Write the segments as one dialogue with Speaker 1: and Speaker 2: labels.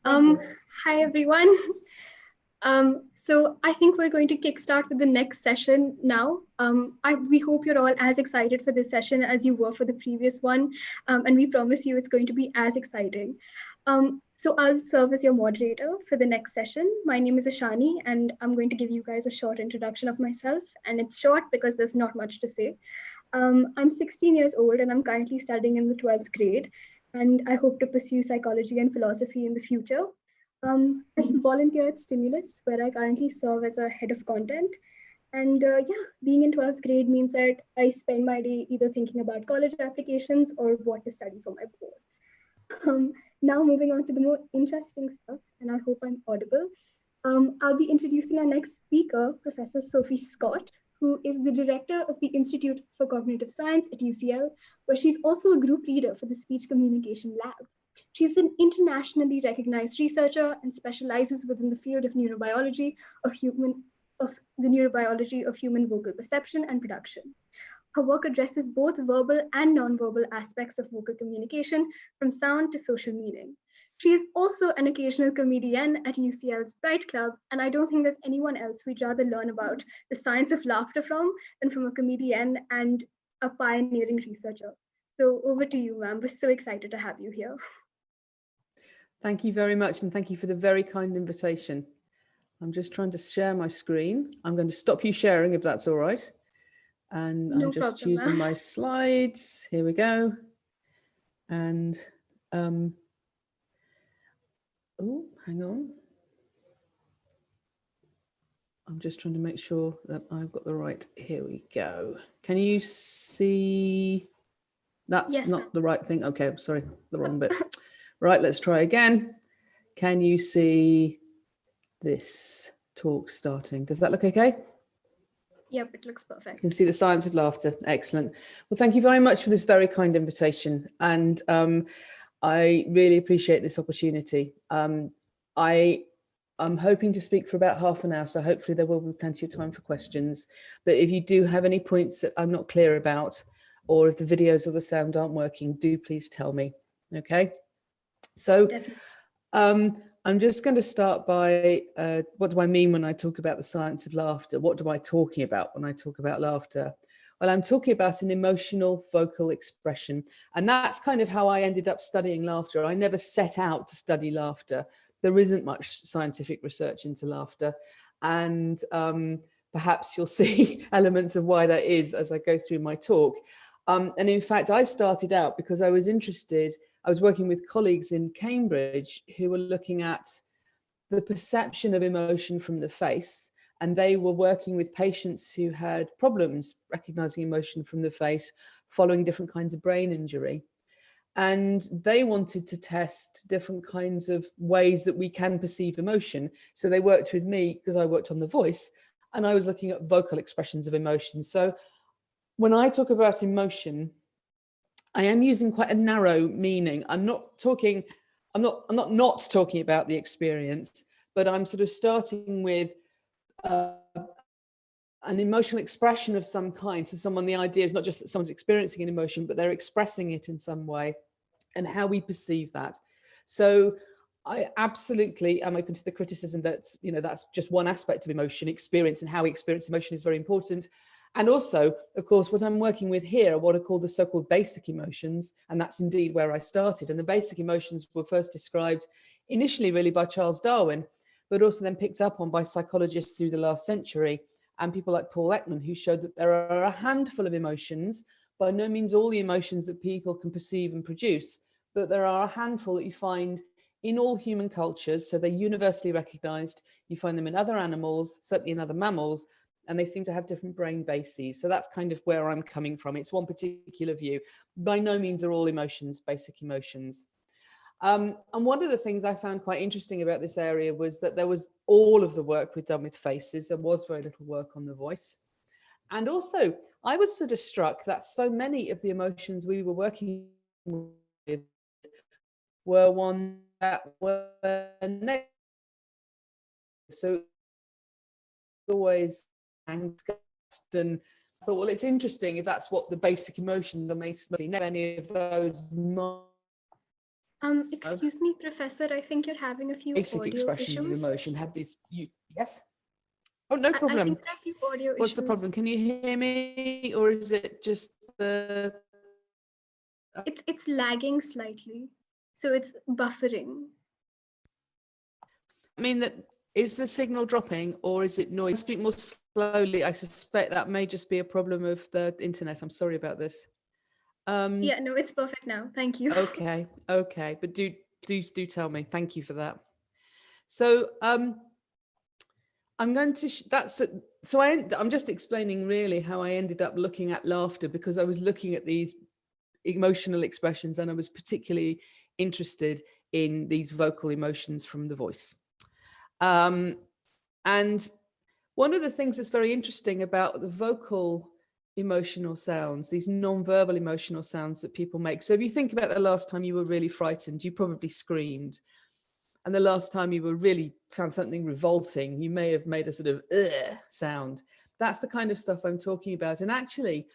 Speaker 1: Um, Hi everyone. So I think we're going to kickstart with the next session now. We hope you're all as excited for this session as you were for the previous one, and we promise you it's going to be as exciting. So I'll serve as your moderator for the next session. My name is Ashani, and I'm going to give you guys a short introduction of myself, and it's short because there's not much to say. I'm 16 years old, and I'm currently studying in the 12th grade, and I hope to pursue psychology and philosophy in the future. I volunteer at Stimulus, where I currently serve as a head of content. And yeah, being in 12th grade means that I spend my day either thinking about college applications or what to study for my boards. Now, moving on to the more interesting stuff, and I hope I'm audible. I'll be introducing our next speaker, Professor Sophie Scott, who is the director of the Institute for Cognitive Science at UCL, where she's also a group leader for the Speech Communication Lab. She's an internationally recognized researcher and specializes within the field of neurobiology of the neurobiology of human vocal perception and production. Her work addresses both verbal and nonverbal aspects of vocal communication, from sound to social meaning. She is also an occasional comedian at UCL's Bright Club, and I don't think there's anyone else we'd rather learn about the science of laughter from than from a comedian and a pioneering researcher. So over to you, ma'am. We're so excited to have you here.
Speaker 2: Thank you very much, and thank you for the very kind invitation. I'm just trying to share my screen. I'm going to stop you sharing if that's all right. And
Speaker 1: No
Speaker 2: I'm just
Speaker 1: problem,
Speaker 2: choosing
Speaker 1: ma'am.
Speaker 2: my slides. Here we go. And oh, hang on. I'm just trying to make sure that I've got the right. Here we go. Can you see? That's
Speaker 1: Yes,
Speaker 2: not
Speaker 1: ma'am.
Speaker 2: the right thing. Okay, sorry, the wrong bit. Right, let's try again. Can you see this talk starting? Does that look okay?
Speaker 1: Yep, it looks perfect.
Speaker 2: You can see the science of laughter. Excellent. Well, thank you very much for this very kind invitation. And I really appreciate this opportunity. I'm hoping to speak for about half an hour, so hopefully there will be plenty of time for questions. But if you do have any points that I'm not clear about, or if the videos or the sound aren't working, do please tell me. Okay. So I'm just going to start by what do I mean when I talk about the science of laughter? What am I talking about when I talk about laughter? Well, I'm talking about an emotional vocal expression. And that's kind of how I ended up studying laughter. I never set out to study laughter. There isn't much scientific research into laughter. And perhaps you'll see elements of why that is as I go through my talk. And in fact, I started out because I was interested. I was working with colleagues in Cambridge who were looking at the perception of emotion from the face, and they were working with patients who had problems recognizing emotion from the face following different kinds of brain injury. And they wanted to test different kinds of ways that we can perceive emotion. So they worked with me because I worked on the voice, and I was looking at vocal expressions of emotion. So when I talk about emotion, I am using quite a narrow meaning. I'm not talking about the experience, but I'm sort of starting with an emotional expression of some kind. So the idea is not just that someone's experiencing an emotion, but they're expressing it in some way, and how we perceive that. So I absolutely am open to the criticism that, that's just one aspect of emotion. Experience and how we experience emotion is very important. And also, of course, what I'm working with here are what are called the so-called basic emotions. And that's indeed where I started. And the basic emotions were first described initially really by Charles Darwin, but also then picked up on by psychologists through the last century, and people like Paul Ekman, who showed that there are a handful of emotions, by no means all the emotions that people can perceive and produce, but there are a handful that you find in all human cultures. So they're universally recognized. You find them in other animals, certainly in other mammals, and they seem to have different brain bases. So that's kind of where I'm coming from. It's one particular view. By no means are all emotions basic emotions. And one of the things I found quite interesting about this area was that there was all of the work we'd done with faces. There was very little work on the voice. And also, I was sort of struck that so many of the emotions we were working with were ones that were negative. So always angst, and I thought, well, it's interesting if that's what the basic emotions are. Mostly, any of those
Speaker 1: Excuse me, Professor, I think you're having a few
Speaker 2: Basic
Speaker 1: audio
Speaker 2: expressions of
Speaker 1: issues.
Speaker 2: emotion have these, yes? Oh, no
Speaker 1: I
Speaker 2: problem.
Speaker 1: think there are a few audio
Speaker 2: What's the
Speaker 1: issues.
Speaker 2: problem? Can you hear me, or is it just the...
Speaker 1: It's lagging slightly, so it's buffering.
Speaker 2: I mean, that is the signal dropping, or is it noise? Speak more slowly. I suspect that may just be a problem of the internet. I'm sorry about this.
Speaker 1: Yeah, no, it's perfect now. Thank you.
Speaker 2: Okay, but do tell me. Thank you for that. So I'm going to I'm just explaining really how I ended up looking at laughter, because I was looking at these emotional expressions and I was particularly interested in these vocal emotions from the voice. And one of the things that's very interesting about the vocal emotional sounds, these non-verbal emotional sounds that people make. So if you think about the last time you were really frightened, you probably screamed. And the last time you were really found something revolting, you may have made a sort of sound. That's the kind of stuff I'm talking about. And actually,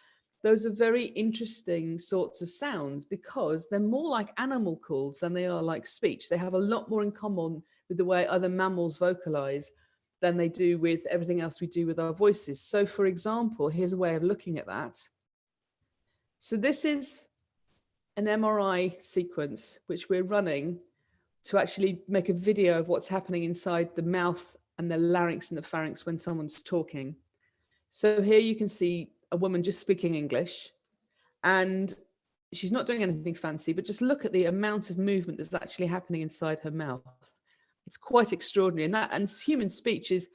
Speaker 2: those are very interesting sorts of sounds because they're more like animal calls than they are like speech. They have a lot more in common with the way other mammals vocalize than they do with everything else we do with our voices. So for example, here's a way of looking at that. So this is an MRI sequence, which we're running to actually make a video of what's happening inside the mouth and the larynx and the pharynx when someone's talking. So here you can see a woman just speaking English, and she's not doing anything fancy, but just look at the amount of movement that's actually happening inside her mouth. It's quite extraordinary. And human speech is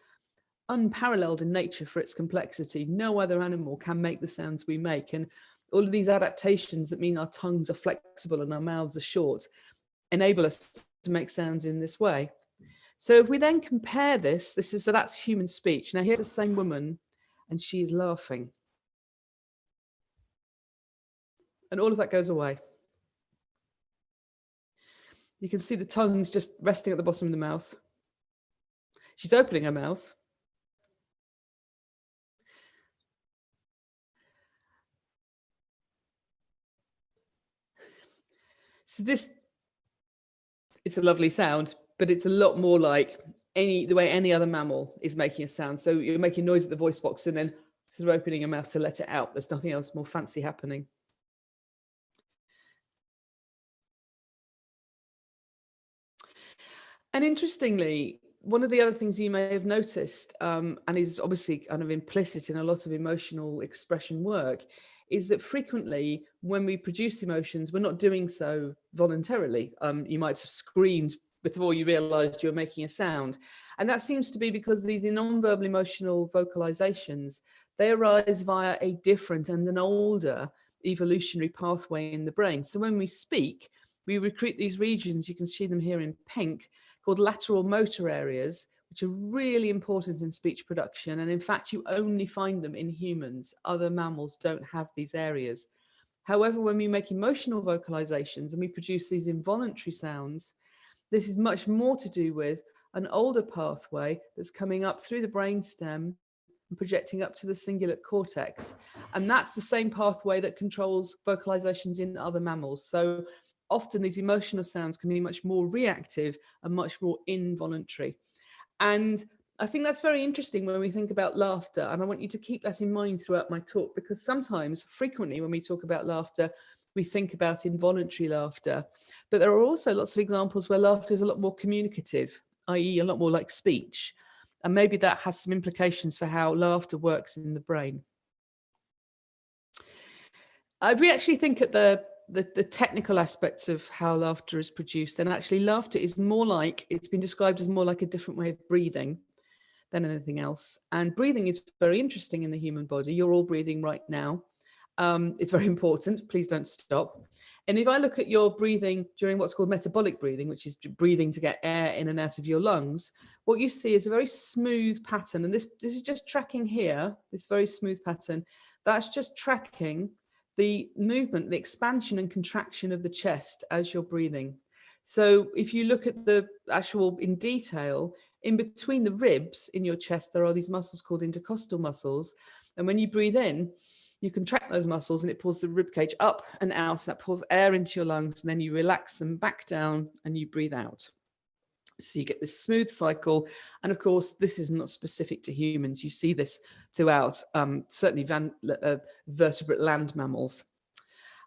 Speaker 2: unparalleled in nature for its complexity. No other animal can make the sounds we make. And all of these adaptations that mean our tongues are flexible and our mouths are short enable us to make sounds in this way. So if we then compare this, so that's human speech. Now here's the same woman and she's laughing. And all of that goes away. You can see the tongue's just resting at the bottom of the mouth. She's opening her mouth. So it's a lovely sound, but it's a lot more like the way any other mammal is making a sound. So you're making noise at the voice box and then sort of opening your mouth to let it out. There's nothing else more fancy happening. And interestingly, one of the other things you may have noticed, and is obviously kind of implicit in a lot of emotional expression work, is that frequently when we produce emotions, we're not doing so voluntarily. You might have screamed before you realized you were making a sound. And that seems to be because these non-verbal emotional vocalizations, they arise via a different and an older evolutionary pathway in the brain. So when we speak, we recruit these regions, you can see them here in pink, called lateral motor areas, which are really important in speech production. And in fact, you only find them in humans. Other mammals don't have these areas. However, when we make emotional vocalizations and we produce these involuntary sounds, this is much more to do with an older pathway that's coming up through the brainstem and projecting up to the cingulate cortex. And that's the same pathway that controls vocalizations in other mammals. So often these emotional sounds can be much more reactive and much more involuntary. And I think that's very interesting when we think about laughter. And I want you to keep that in mind throughout my talk, because sometimes, frequently, when we talk about laughter, we think about involuntary laughter. But there are also lots of examples where laughter is a lot more communicative, i.e. a lot more like speech. And maybe that has some implications for how laughter works in the brain. We actually think at the technical aspects of how laughter is produced, and actually laughter is more like, it's been described as more like a different way of breathing than anything else. And breathing is very interesting in the human body. You're all breathing right now. It's very important. Please don't stop. And if I look at your breathing during what's called metabolic breathing, which is breathing to get air in and out of your lungs, what you see is a very smooth pattern. And this is just tracking here, this very smooth pattern. That's just tracking the movement, the expansion and contraction of the chest as you're breathing. So if you look at the actual in detail, in between the ribs in your chest, there are these muscles called intercostal muscles. And when you breathe in, you contract those muscles and it pulls the rib cage up and out, and that pulls air into your lungs, and then you relax them back down and you breathe out. So you get this smooth cycle. And of course, this is not specific to humans. You see this throughout, certainly vertebrate land mammals.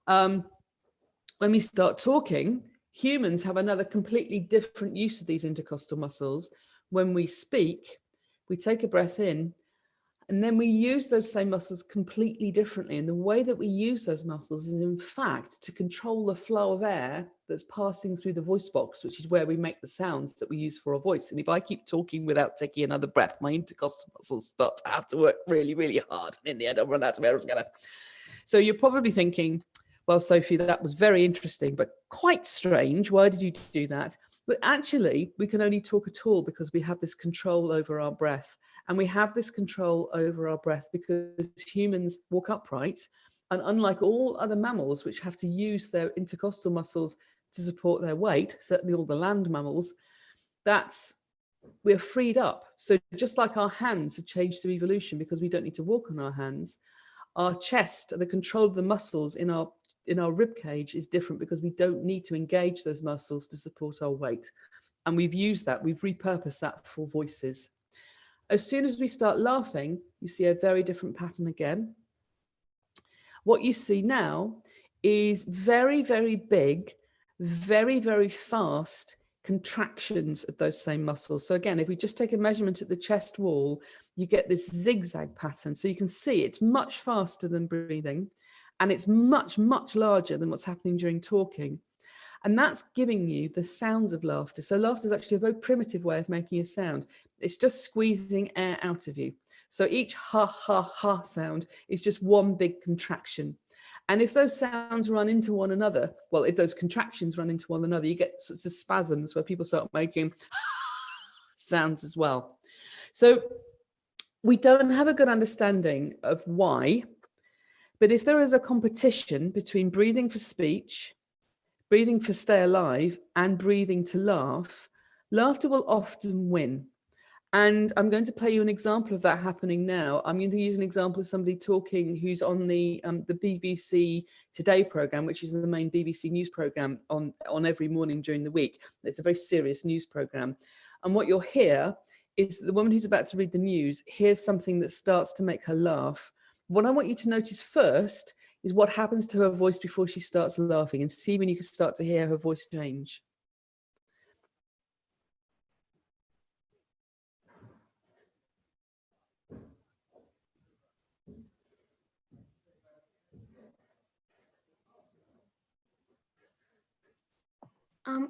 Speaker 2: When we start talking, humans have another completely different use of these intercostal muscles. When we speak, we take a breath in, and then we use those same muscles completely differently. And the way that we use those muscles is, in fact, to control the flow of air that's passing through the voice box, which is where we make the sounds that we use for our voice. And if I keep talking without taking another breath, my intercostal muscles start to have to work really, really hard. And in the end, I'll run out of air altogether. So you're probably thinking, well, Sophie, that was very interesting, but quite strange. Why did you do that? But actually, we can only talk at all because we have this control over our breath. And we have this control over our breath because humans walk upright. And unlike all other mammals, which have to use their intercostal muscles to support their weight, certainly all the land mammals, we're freed up. So just like our hands have changed through evolution because we don't need to walk on our hands, our chest, the control of the muscles in our rib cage is different because we don't need to engage those muscles to support our weight. And we've used that, we've repurposed that for voices. As soon as we start laughing, you see a very different pattern again. What you see now is very, very big, very, very fast contractions of those same muscles. So again, if we just take a measurement at the chest wall, you get this zigzag pattern. So you can see it's much faster than breathing, and it's much, much larger than what's happening during talking. And that's giving you the sounds of laughter. So laughter is actually a very primitive way of making a sound. It's just squeezing air out of you. So each ha, ha, ha sound is just one big contraction. And if those sounds run into one another, well, if those contractions run into one another, you get sorts of spasms where people start making sounds as well. So we don't have a good understanding of why, but if there is a competition between breathing for speech, breathing for stay alive, and breathing to laugh, laughter will often win. And I'm going to play you an example of that happening now. I'm going to use an example of somebody talking who's on the BBC Today programme, which is the main BBC news programme on every morning during the week. It's a very serious news programme. And what you'll hear is the woman who's about to read the news hears something that starts to make her laugh. What I want you to notice first is what happens to her voice before she starts laughing, and see when you can start to hear her voice change.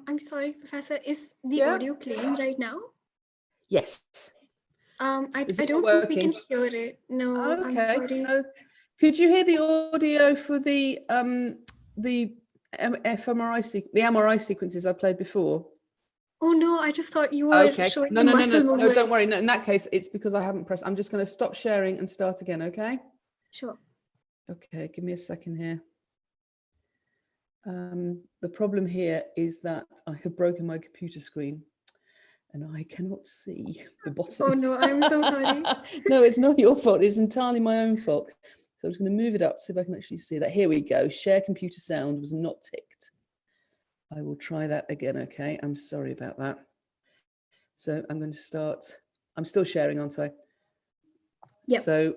Speaker 1: I'm sorry, Professor, is the audio playing right now?
Speaker 2: Yes.
Speaker 1: I don't think we can hear it. No, okay. I'm sorry.
Speaker 2: No. Could you hear the audio for the fMRI, the MRI sequences I played before?
Speaker 1: Oh no, I just thought you were showing the muscle movement.
Speaker 2: No, don't worry. No, in that case, it's because I haven't pressed. I'm just going to stop sharing and start again, okay?
Speaker 1: Sure.
Speaker 2: Okay, give me a second here. The problem here is that I have broken my computer screen and I cannot see the bottom.
Speaker 1: Oh no, I'm so sorry.
Speaker 2: No, it's not your fault. It's entirely my own fault. So I'm just going to move it up so if I can actually see that. Here we go. Share computer sound was not ticked. I will try that again, okay? I'm sorry about that. So I'm going to start. I'm still sharing, aren't I?
Speaker 1: Yeah.
Speaker 2: So,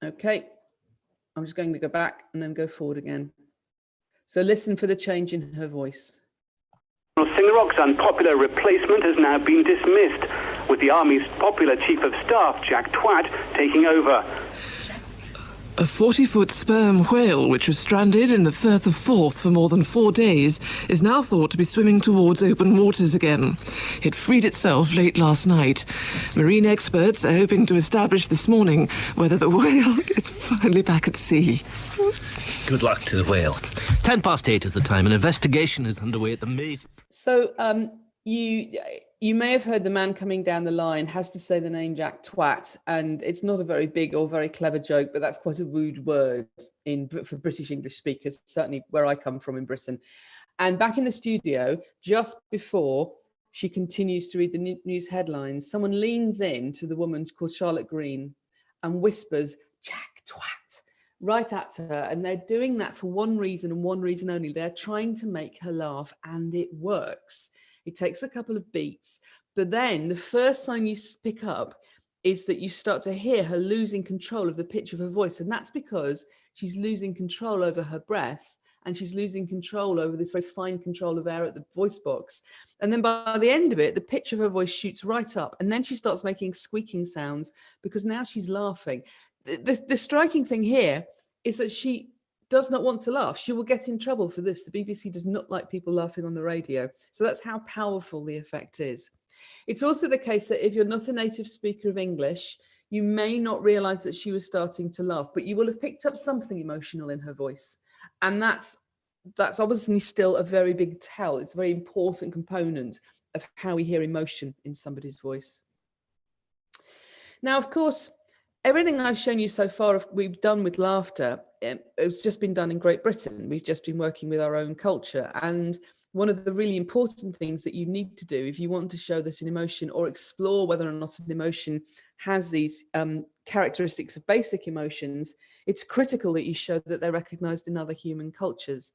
Speaker 2: okay. I'm just going to go back and then go forward again. So listen for the change in her voice.
Speaker 3: Singer Rock's unpopular replacement has now been dismissed, with the Army's popular Chief of Staff, Jack Twat, taking over.
Speaker 4: A 40-foot sperm whale, which was stranded in the Firth of Forth for more than 4 days, is now thought to be swimming towards open waters again. It freed itself late last night. Marine experts are hoping to establish this morning whether the whale is finally back at sea.
Speaker 5: Good luck to the whale. 8:10 is the time. An investigation is underway at the maze.
Speaker 2: So you may have heard the man coming down the line has to say the name Jack Twat, and it's not a very big or very clever joke, but that's quite a rude word for British English speakers, certainly where I come from in Britain. And back in the studio, just before she continues to read the news headlines, someone leans in to the woman called Charlotte Green and whispers, "Jack Twat," right at her, and they're doing that for one reason and one reason only. They're trying to make her laugh, and it works. It takes a couple of beats, but then the first sign you pick up is that you start to hear her losing control of the pitch of her voice, and that's because she's losing control over her breath, and she's losing control over this very fine control of air at the voice box. And then by the end of it, the pitch of her voice shoots right up, and then she starts making squeaking sounds because now she's laughing. The striking thing here is that she does not want to laugh. She will get in trouble for this. The BBC does not like people laughing on the radio. So that's how powerful the effect is. It's also the case that if you're not a native speaker of English, you may not realize that she was starting to laugh, but you will have picked up something emotional in her voice. And that's obviously still a very big tell. It's a very important component of how we hear emotion in somebody's voice. Now, of course, everything I've shown you so far, we've done with laughter, it's just been done in Great Britain. We've just been working with our own culture. And one of the really important things that you need to do if you want to show that an emotion or explore whether or not an emotion has these characteristics of basic emotions, it's critical that you show that they're recognized in other human cultures.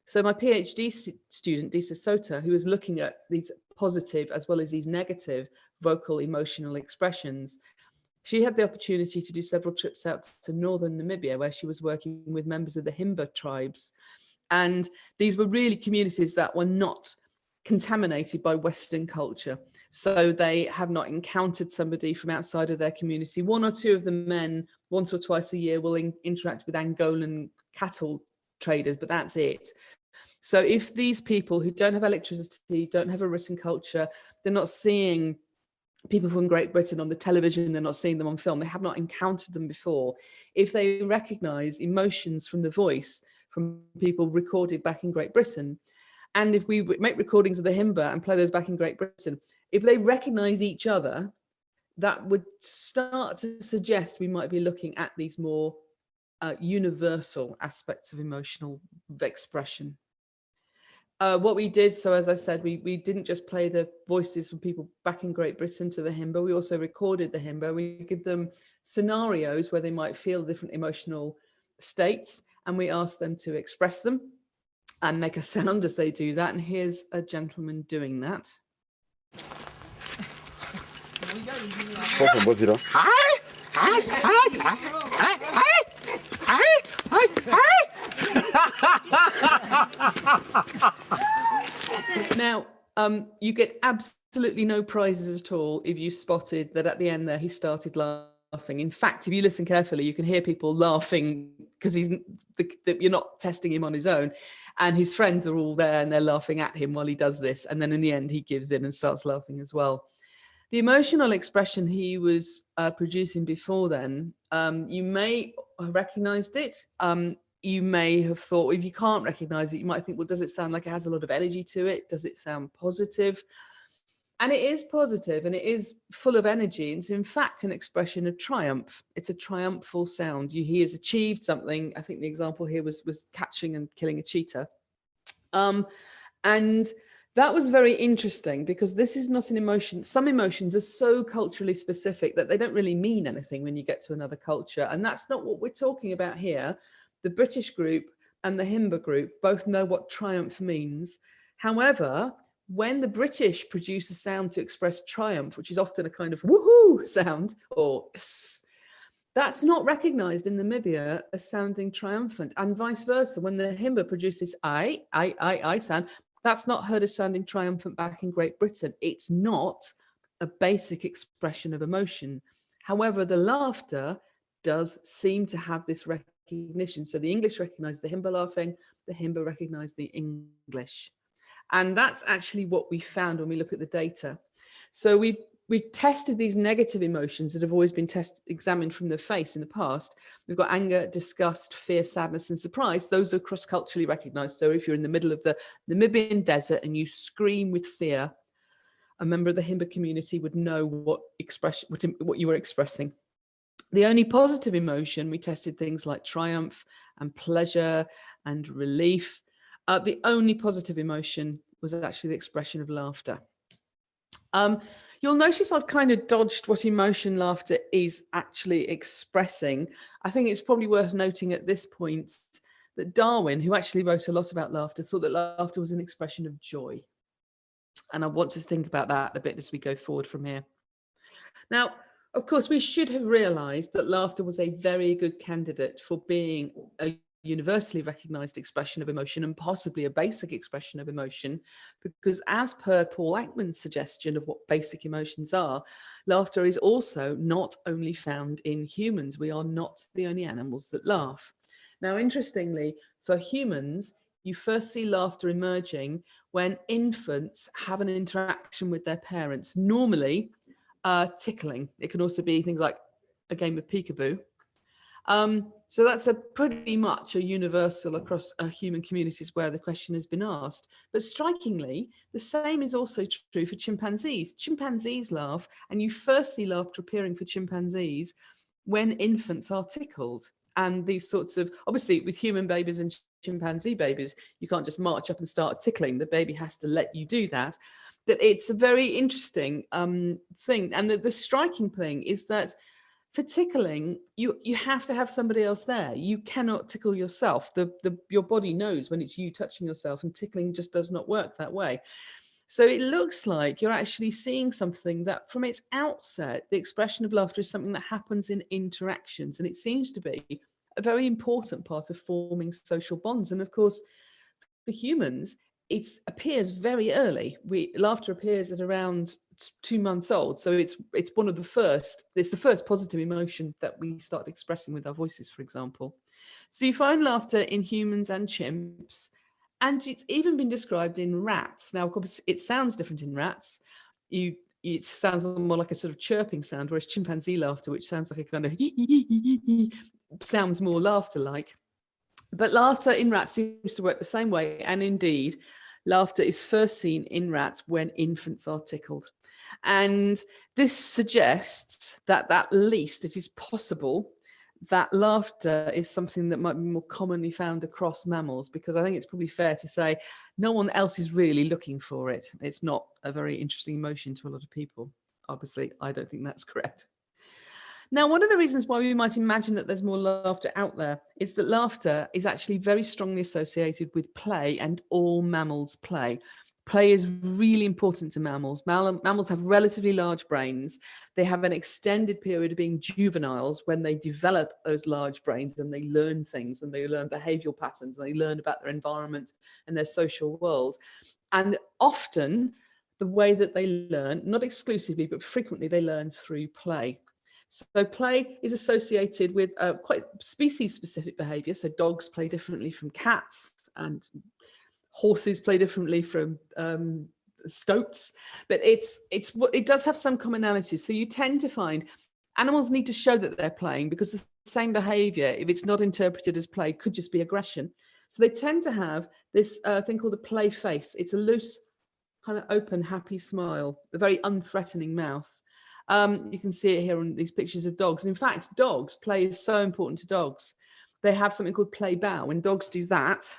Speaker 2: So my PhD student, Disa Sota, who is looking at these positive as well as these negative vocal emotional expressions, she had the opportunity to do several trips out to northern Namibia, where she was working with members of the Himba tribes. And these were really communities that were not contaminated by Western culture. So they have not encountered somebody from outside of their community. One or two of the men, once or twice a year, will interact with Angolan cattle traders, but that's it. So if these people who don't have electricity, don't have a written culture, they're not seeing people from Great Britain on the television, they're not seeing them on film, they have not encountered them before. If they recognize emotions from the voice from people recorded back in Great Britain, and if we make recordings of the Himba and play those back in Great Britain, if they recognize each other, that would start to suggest we might be looking at these more universal aspects of emotional expression. What we did, so as I said, we didn't just play the voices from people back in Great Britain to the Himba, we also recorded the Himba. We give them scenarios where they might feel different emotional states, and we asked them to express them and make a sound as they do that. And here's a gentleman doing that. Now, you get absolutely no prizes at all if you spotted that at the end there he started laughing. In fact, if you listen carefully, you can hear people laughing because you're not testing him on his own, and his friends are all there and they're laughing at him while he does this. And then in the end, he gives in and starts laughing as well. The emotional expression he was producing before then, you may have recognized it. You may have thought, if you can't recognize it, you might think, well, does it sound like it has a lot of energy to it? Does it sound positive? And it is positive and it is full of energy. It's in fact an expression of triumph. It's a triumphal sound. He has achieved something. I think the example here was catching and killing a cheetah. And that was very interesting because this is not an emotion. Some emotions are so culturally specific that they don't really mean anything when you get to another culture. And that's not what we're talking about here. The British group and the Himba group both know what triumph means. However, when the British produce a sound to express triumph, which is often a kind of woohoo sound, or that's not recognized in Namibia as sounding triumphant, and vice versa. When the Himba produces I sound, that's not heard as sounding triumphant back in Great Britain. It's not a basic expression of emotion. However, the laughter does seem to have this recognition. So the English recognize the Himba laughing, the Himba recognize the English. And that's actually what we found when we look at the data. So we've tested these negative emotions that have always been examined from the face in the past. We've got anger, disgust, fear, sadness, and surprise. Those are cross-culturally recognized. So if you're in the middle of the Namibian desert and you scream with fear, a member of the Himba community would know what you were expressing. The only positive emotion, we tested things like triumph and pleasure and relief. The only positive emotion was actually the expression of laughter. You'll notice I've kind of dodged what emotion laughter is actually expressing. I think it's probably worth noting at this point that Darwin, who actually wrote a lot about laughter, thought that laughter was an expression of joy. And I want to think about that a bit as we go forward from here. Now, of course, we should have realized that laughter was a very good candidate for being a universally recognized expression of emotion, and possibly a basic expression of emotion, because as per Paul Ekman's suggestion of what basic emotions are, laughter is also not only found in humans. We are not the only animals that laugh. Now, interestingly, for humans, you first see laughter emerging when infants have an interaction with their parents, normally tickling. It can also be things like a game of peekaboo. So that's a pretty much a universal across human communities where the question has been asked. But strikingly, the same is also true for chimpanzees. Chimpanzees laugh, and you first see laughter appearing for chimpanzees when infants are tickled. And these sorts of, obviously with human babies and chimpanzee babies, you can't just march up and start tickling. The baby has to let you do that. That it's a very interesting thing. And the striking thing is that for tickling, you have to have somebody else there. You cannot tickle yourself. Your body knows when it's you touching yourself, and tickling just does not work that way. So it looks like you're actually seeing something that from its outset, the expression of laughter is something that happens in interactions. And it seems to be a very important part of forming social bonds. And of course, for humans, it appears very early. Laughter appears at around 2 months old. So it's one of the first, it's the first positive emotion that we start expressing with our voices, for example. So you find laughter in humans and chimps, and it's even been described in rats. Now, of course, it sounds different in rats. It sounds more like a sort of chirping sound, whereas chimpanzee laughter, which sounds like a kind of sounds more laughter-like. But laughter in rats seems to work the same way. And indeed, laughter is first seen in rats when infants are tickled. And this suggests that at least it is possible that laughter is something that might be more commonly found across mammals, because I think it's probably fair to say no one else is really looking for it. It's not a very interesting emotion to a lot of people. Obviously, I don't think that's correct. Now, one of the reasons why we might imagine that there's more laughter out there is that laughter is actually very strongly associated with play, and all mammals play. Play is really important to mammals. Mammals have relatively large brains. They have an extended period of being juveniles when they develop those large brains, and they learn things, and they learn behavioral patterns, and they learn about their environment and their social world. And often the way that they learn, not exclusively, but frequently they learn through play. So play is associated with quite species-specific behavior. So dogs play differently from cats, and horses play differently from stoats. But it does have some commonalities. So you tend to find animals need to show that they're playing, because the same behavior, if it's not interpreted as play, could just be aggression. So they tend to have this thing called a play face. It's a loose, kind of open, happy smile, a very unthreatening mouth. You can see it here on these pictures of dogs. And in fact, dogs, play is so important to dogs. They have something called play bow. When dogs do that,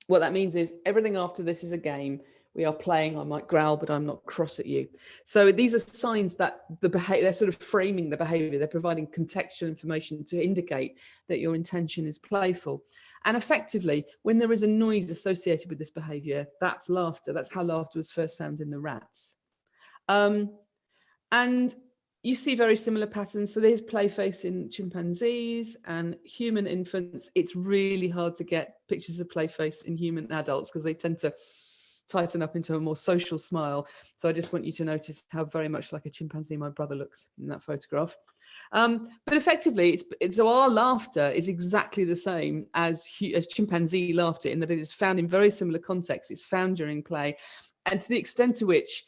Speaker 2: what that means is everything after this is a game. We are playing. I might growl, but I'm not cross at you. So these are signs that they're sort of framing the behavior. They're providing contextual information to indicate that your intention is playful. And effectively, when there is a noise associated with this behavior, that's laughter. That's how laughter was first found in the rats. And you see very similar patterns. So there's play face in chimpanzees and human infants. It's really hard to get pictures of play face in human adults because they tend to tighten up into a more social smile. So I just want you to notice how very much like a chimpanzee my brother looks in that photograph. But effectively, so our laughter is exactly the same as chimpanzee laughter, in that it is found in very similar contexts. It's found during play. And to the extent to which,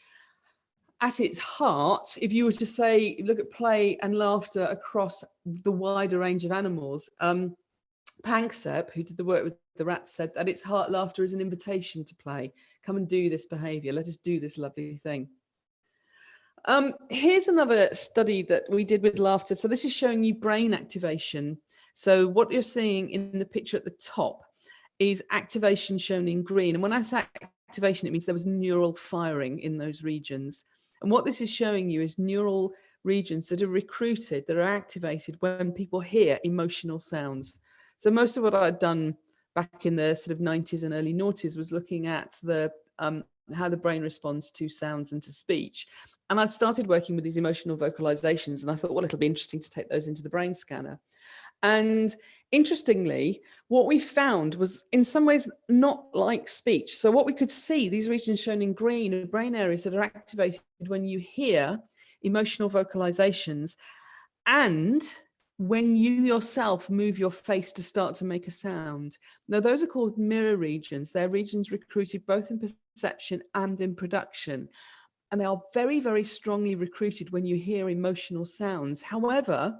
Speaker 2: at its heart, if you were to say, look at play and laughter across the wider range of animals, Panksepp, who did the work with the rats, said at its heart, laughter is an invitation to play. Come and do this behavior. Let us do this lovely thing. Here's another study that we did with laughter. So this is showing you brain activation. So what you're seeing in the picture at the top is activation shown in green. And when I say activation, it means there was neural firing in those regions. And what this is showing you is neural regions that are recruited, that are activated when people hear emotional sounds. So most of what I'd done back in the sort of 90s and early noughties was looking at the how the brain responds to sounds and to speech. And I'd started working with these emotional vocalizations, and I thought, well, it'll be interesting to take those into the brain scanner. And interestingly, what we found was in some ways not like speech. So what we could see, these regions shown in green are brain areas that are activated when you hear emotional vocalizations and when you yourself move your face to start to make a sound. Now, those are called mirror regions. They're regions recruited both in perception and in production. And they are very, very strongly recruited when you hear emotional sounds. However,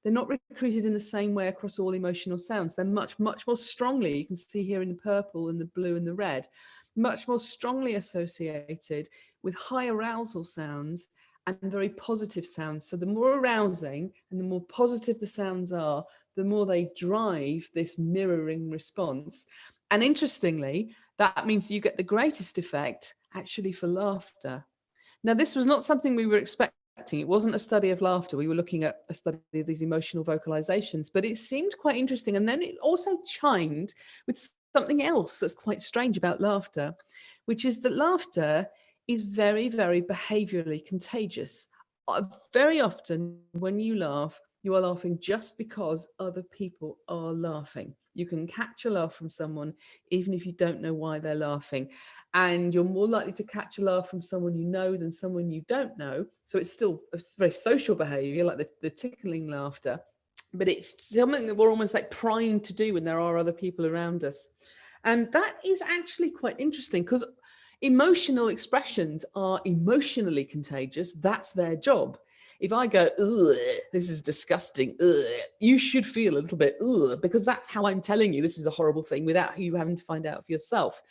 Speaker 2: they're not recruited in the same way across all emotional sounds. They're much, much more strongly, you can see here in the purple and the blue and the red, much more strongly associated with high arousal sounds and very positive sounds. So the more arousing and the more positive the sounds are, the more they drive this mirroring response. And interestingly, that means you get the greatest effect actually for laughter. Now, this was not something we were expecting. It wasn't a study of laughter. We were looking at a study of these emotional vocalizations, but it seemed quite interesting. And then it also chimed with something else that's quite strange about laughter, which is that laughter is very, very behaviorally contagious. Very often when you laugh, you are laughing just because other people are laughing. You can catch a laugh from someone, even if you don't know why they're laughing. And you're more likely to catch a laugh from someone you know than someone you don't know. So it's still a very social behavior, like the tickling laughter. But it's something that we're almost like primed to do when there are other people around us. And that is actually quite interesting because emotional expressions are emotionally contagious. That's their job. If I go, ugh, this is disgusting, ugh, you should feel a little bit, ugh, because that's how I'm telling you this is a horrible thing without you having to find out for yourself.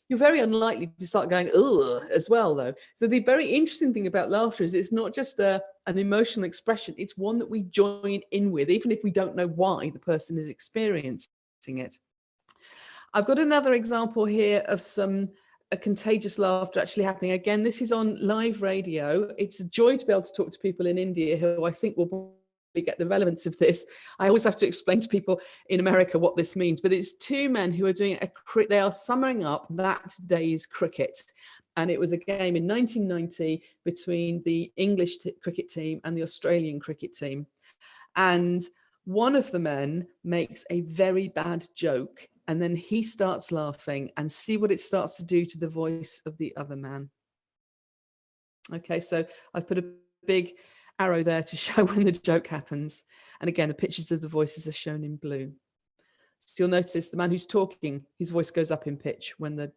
Speaker 2: You're very unlikely to start going, ugh, as well, though. So the very interesting thing about laughter is it's not just an emotional expression. It's one that we join in with, even if we don't know why the person is experiencing it. I've got another example here of a contagious laughter actually happening. Again, this is on live radio. It's a joy to be able to talk to people in India who I think will probably get the relevance of this. I always have to explain to people in America what this means, but it's two men who are doing they are summing up that day's cricket. And it was a game in 1990 between the English cricket team and the Australian cricket team. And one of the men makes a very bad joke, and then he starts laughing, and see what it starts to do to the voice of the other man. Okay, so I've put a big arrow there to show when the joke happens. And again, the pictures of the voices are shown in blue. So you'll notice the man who's talking, his voice goes up in pitch when the...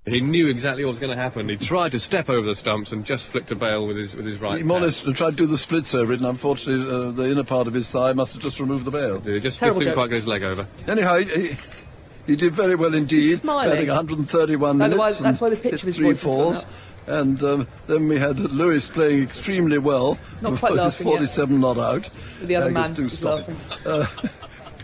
Speaker 6: He knew exactly what was going to happen. He tried to step over the stumps and just flicked a bail with his right.
Speaker 7: He more or less tried to do the splits over it, and unfortunately the inner part of his thigh must have just removed the bail.
Speaker 6: He just didn't quite get his leg over.
Speaker 7: Anyhow, he did very well indeed.
Speaker 2: He's smiling.
Speaker 7: Batting 131 minutes.
Speaker 2: That's why the pitch of his voice has gone up.
Speaker 7: And then we had Lewis playing extremely well.
Speaker 2: Not quite laughing
Speaker 7: yet. 47 not out.
Speaker 2: The other man is laughing.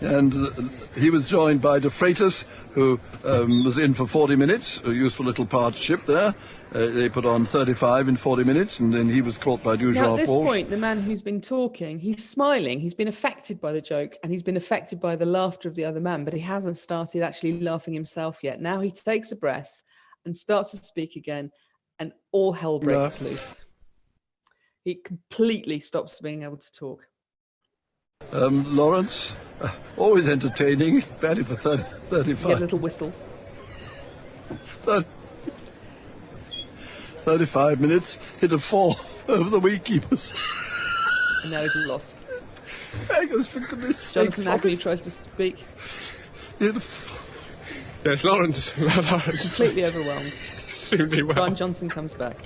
Speaker 7: And he was joined by De Freitas, who was in for 40 minutes, a useful little partnership there. They put on 35 in 40 minutes, and then he was caught by Dujan.
Speaker 2: Now, at this point, the man who's been talking, he's smiling. He's been affected by the joke, and he's been affected by the laughter of the other man, but he hasn't started actually laughing himself yet. Now he takes a breath and starts to speak again, and all hell breaks loose. He completely stops being able to talk.
Speaker 7: Lawrence, always entertaining, batting for 35.
Speaker 2: You get a little whistle.
Speaker 7: 35 minutes, hit a 4 over the wicketkeepers.
Speaker 2: And now he's lost.
Speaker 7: Jonathan
Speaker 2: Agnew tries to speak.
Speaker 6: Yes, Lawrence.
Speaker 2: Completely overwhelmed.
Speaker 6: Extremely well.
Speaker 2: Brian Johnson comes back.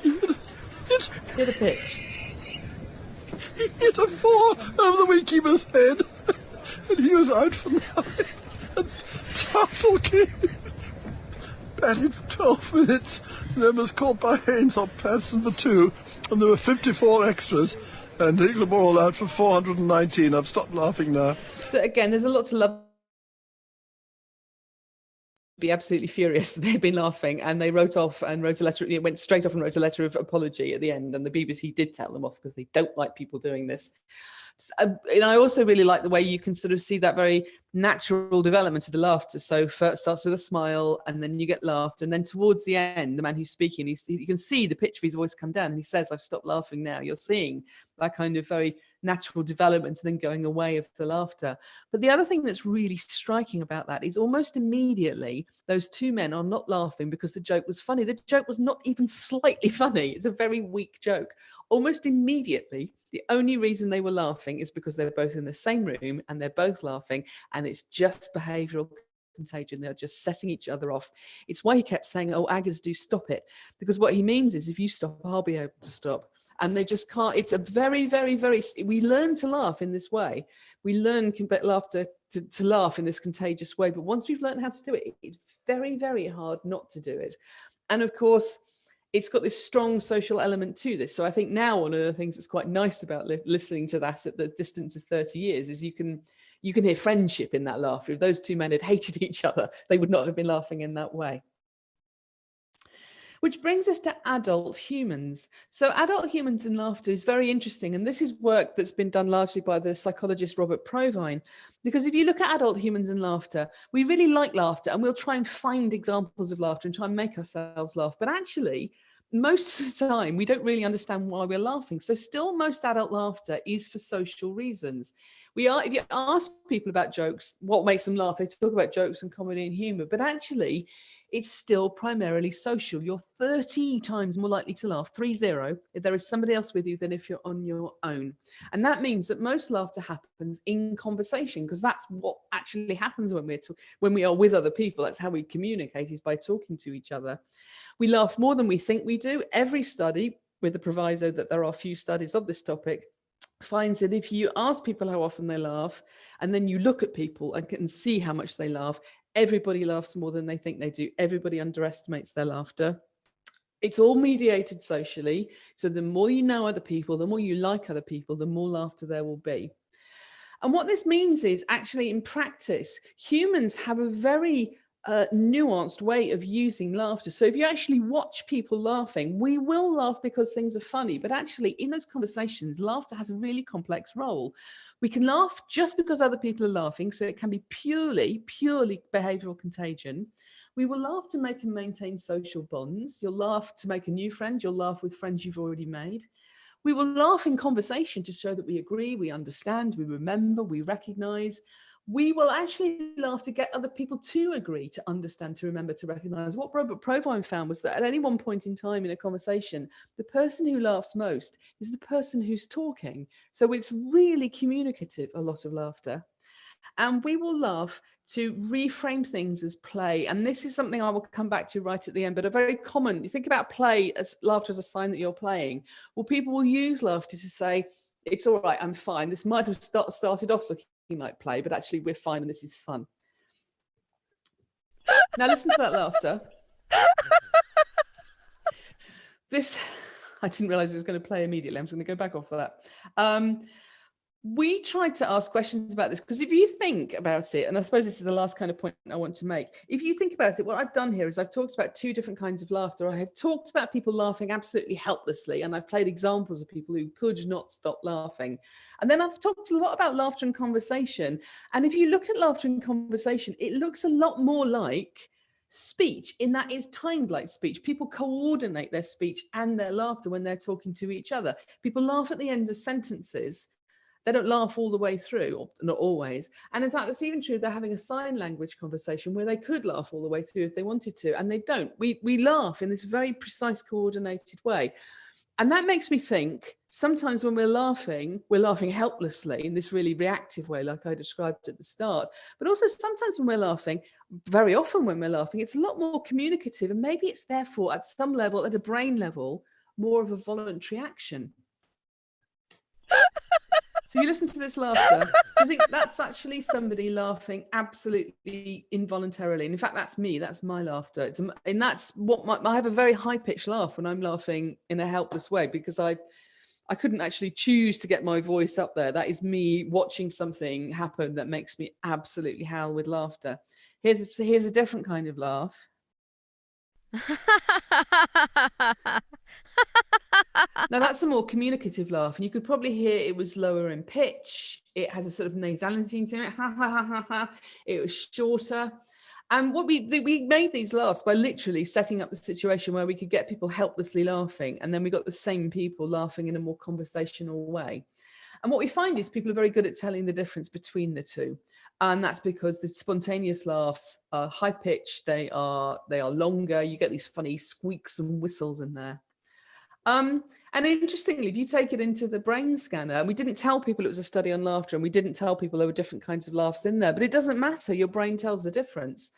Speaker 2: Hit a pitch.
Speaker 7: He hit a 4 over the wicketkeeper's head, and he was out for 9. And Tuftle came in, batted for 12 minutes, and then was caught by Haynes off Patterson for 2, and there were 54 extras, and England were all out for 419. I've stopped laughing now.
Speaker 2: So again, there's a lot to love be absolutely furious that they'd been laughing, and they wrote off and wrote a letter. It went straight off and wrote a letter of apology at the end, and the BBC did tell them off because they don't like people doing this. And I also really like the way you can sort of see that very natural development of the laughter. So first starts with a smile, and then you get laughter, and then towards the end, the man who's speaking, you can see the pitch of his voice come down, and he says, "I've stopped laughing now." You're seeing that kind of very natural development and then going away of the laughter. But the other thing that's really striking about that is almost immediately those two men are not laughing because the joke was funny. The joke was not even slightly funny. It's a very weak joke. Almost immediately, the only reason they were laughing is because they're both in the same room and they're both laughing, and it's just behavioral contagion. They're just setting each other off. It's why he kept saying, "Oh, Aggers, do stop it," because what he means is if you stop, I'll be able to stop. And they just can't. It's a very, very, very, we learn to laugh in this way. We learn laughter to laugh in this contagious way. But once we've learned how to do it, it's very, very hard not to do it. And of course, it's got this strong social element to this. So I think now one of the things that's quite nice about listening to that at the distance of 30 years is you can hear friendship in that laughter. If those two men had hated each other, they would not have been laughing in that way. Which brings us to adult humans. So adult humans and laughter is very interesting. And this is work that's been done largely by the psychologist Robert Provine. Because if you look at adult humans and laughter, we really like laughter, and we'll try and find examples of laughter and try and make ourselves laugh. But actually, most of the time, we don't really understand why we're laughing. So still, most adult laughter is for social reasons. If you ask people about jokes, what makes them laugh, they talk about jokes and comedy and humor, but actually it's still primarily social. You're 30 times more likely to laugh, 30, if there is somebody else with you than if you're on your own. And that means that most laughter happens in conversation, because that's what actually happens when we are with other people. That's how we communicate, is by talking to each other. We laugh more than we think we do. Every study, with the proviso that there are few studies of this topic, finds that if you ask people how often they laugh, and then you look at people and can see how much they laugh, everybody laughs more than they think they do. Everybody underestimates their laughter. It's all mediated socially. So the more you know other people, the more you like other people, the more laughter there will be. And what this means is, actually in practice, humans have a very nuanced way of using laughter. So if you actually watch people laughing, we will laugh because things are funny, but actually in those conversations, laughter has a really complex role. We can laugh just because other people are laughing, so it can be purely behavioral contagion. We will laugh to make and maintain social bonds. You'll laugh to make a new friend. You'll laugh with friends you've already made. We will laugh in conversation to show that we agree, we understand, we remember, we recognize. We will actually laugh to get other people to agree, to understand, to remember, to recognize. What Robert Provine found was that at any one point in time in a conversation, the person who laughs most is the person who's talking. So it's really communicative, a lot of laughter. And we will laugh to reframe things as play. And this is something I will come back to right at the end, but a very common, you think about play as laughter as a sign that you're playing. Well, people will use laughter to say, it's all right, I'm fine. This might have started off looking like play, but actually we're fine and this is fun. Now listen to that laughter. I didn't realize it was going to play immediately. I'm just going to go back off of that. We tried to ask questions about this, because if you think about it, and I suppose this is the last kind of point I want to make, if you think about it, what I've done here is I've talked about two different kinds of laughter. I have talked about people laughing absolutely helplessly, and I've played examples of people who could not stop laughing. And then I've talked a lot about laughter and conversation. And if you look at laughter and conversation, it looks a lot more like speech, in that it's timed like speech. People coordinate their speech and their laughter when they're talking to each other. People laugh at the ends of sentences. They don't laugh all the way through, or not always. And in fact, it's even true they're having a sign language conversation where they could laugh all the way through if they wanted to, and they don't. We laugh in this very precise, coordinated way. And that makes me think, sometimes when we're laughing helplessly in this really reactive way, like I described at the start. But also sometimes when we're laughing, very often when we're laughing, it's a lot more communicative. And maybe it's therefore, at some level, at a brain level, more of a voluntary action. So you listen to this laughter, I think that's actually somebody laughing absolutely involuntarily. And in fact, that's me, that's my laughter. And that's what I have a very high pitched laugh when I'm laughing in a helpless way, because I I couldn't actually choose to get my voice up there. That is me watching something happen that makes me absolutely howl with laughter. Here's a different kind of laugh. Now that's a more communicative laugh, and you could probably hear it was lower in pitch. It has a sort of nasality to it. Ha ha ha ha ha. It was shorter. And what we made these laughs by literally setting up the situation where we could get people helplessly laughing, and then we got the same people laughing in a more conversational way. And what we find is people are very good at telling the difference between the two. And that's because the spontaneous laughs are high pitched, they are longer, you get these funny squeaks and whistles in there. And interestingly, if you take it into the brain scanner, and we didn't tell people it was a study on laughter, and we didn't tell people there were different kinds of laughs in there, but it doesn't matter. Your brain tells the difference.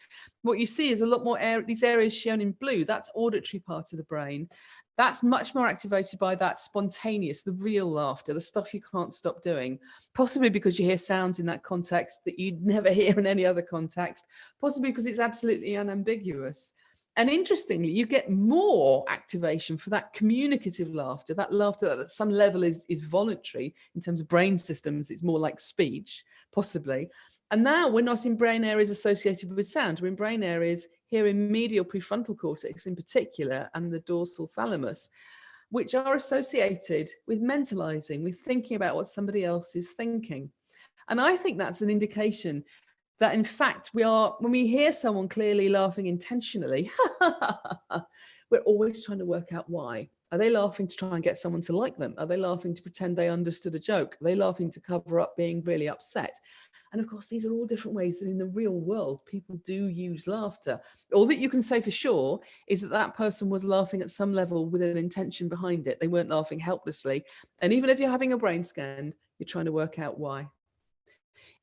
Speaker 2: What you see is a lot more these areas shown in blue. That's auditory part of the brain. That's much more activated by that spontaneous, the real laughter, the stuff you can't stop doing, possibly because you hear sounds in that context that you'd never hear in any other context, possibly because it's absolutely unambiguous. And interestingly, you get more activation for that communicative laughter, that laughter that at some level is voluntary in terms of brain systems. It's more like speech, possibly. And now we're not in brain areas associated with sound. We're in brain areas here in medial prefrontal cortex in particular, and the dorsal thalamus, which are associated with mentalizing, with thinking about what somebody else is thinking. And I think that's an indication that in fact when we hear someone clearly laughing intentionally, we're always trying to work out why. Are they laughing to try and get someone to like them? Are they laughing to pretend they understood a joke? Are they laughing to cover up being really upset? And of course, these are all different ways that in the real world, people do use laughter. All that you can say for sure is that that person was laughing at some level with an intention behind it. They weren't laughing helplessly. And even if you're having a brain scan, you're trying to work out why.